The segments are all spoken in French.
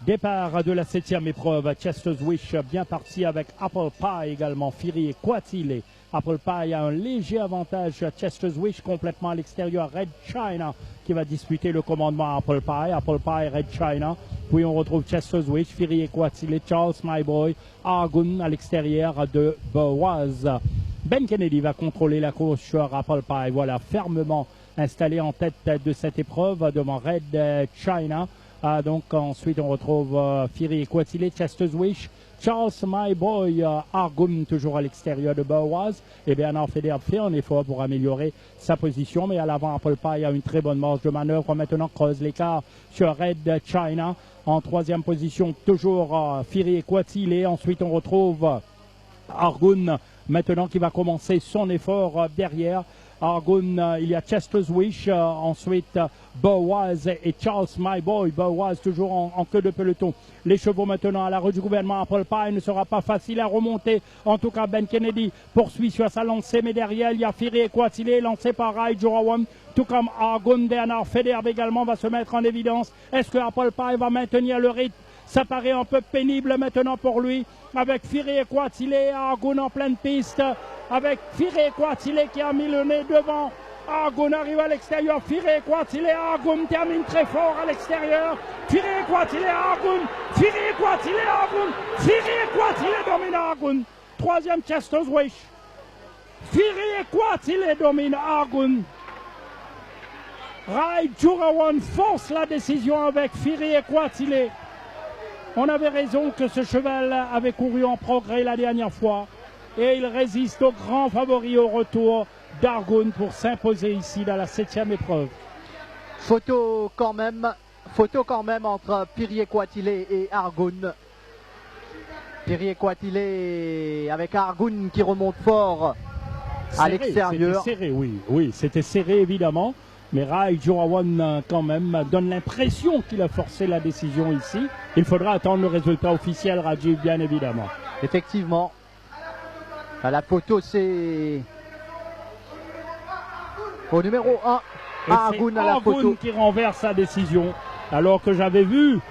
Départ de la 7e épreuve, Chester's Wish bien parti avec Apple Pie également, Fury et Quatile. Apple Pie a un léger avantage, Chester's Wish complètement à l'extérieur, Red China qui va disputer le commandement à Apple Pie, Red China. Puis on retrouve Chester's Wish, Fury et Quatile, Charles My Boy, Argun à l'extérieur de Boaz. Ben Kennedy va contrôler la course sur Apple Pie, voilà, fermement installé en tête de cette épreuve devant Red China. Donc ensuite on retrouve Fury et Quatile, Chester's Wish, Charles My Boy, Argun toujours à l'extérieur de Boaz. Et Bernard Feder fait un effort pour améliorer sa position, mais à l'avant Apple Pie a une très bonne marge de manœuvre. Maintenant creuse l'écart sur Red China. En troisième position toujours Fury et Quatile. Ensuite on retrouve Argun maintenant qui va commencer son effort derrière. Argun, il y a Chester's Wish, ensuite Boaz et Charles My Boy. Boaz toujours en queue de peloton. Les chevaux maintenant à la rue du gouvernement. Apple Pie ne sera pas facile à remonter. En tout cas, Ben Kennedy poursuit sur sa lancée, mais derrière il y a Fury et Quatile lancé par Rai Jorawan. Tout comme Argun, Bernard Federer également va se mettre en évidence. Est-ce que Apple Pie va maintenir le rythme? Ça paraît un peu pénible maintenant pour lui, avec Fury et Quatile, Argun en pleine piste, avec Fury et Quatile qui a mis le nez devant. Argun arrive à l'extérieur, Fury et Quatile, Argun termine très fort à l'extérieur. Fury et Quatile, Argun, Fury et Quatile, Argun, Fury et Quatile domine Argun. Troisième Chester's Wish. Fury et Quatile domine Argun. Rai Jorawan force la décision avec Fury et Quatile. On avait raison que ce cheval avait couru en progrès la dernière fois et il résiste au grand favori au retour d'Argun pour s'imposer ici dans la 7e épreuve. Photo quand même entre Fury et Quatile et Argun. Fury et Quatile avec Argun qui remonte fort à l'extérieur. C'était serré, oui, c'était serré évidemment. Mais Rai Jorawan quand même donne l'impression qu'il a forcé la décision ici. Il faudra attendre le résultat officiel, Rajiv, bien évidemment. Effectivement. La photo, c'est au numéro 1. Argun à la photo. Argun qui renverse sa décision. Alors que j'avais vu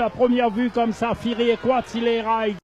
à première vue comme ça, Fury et Quatile et Rai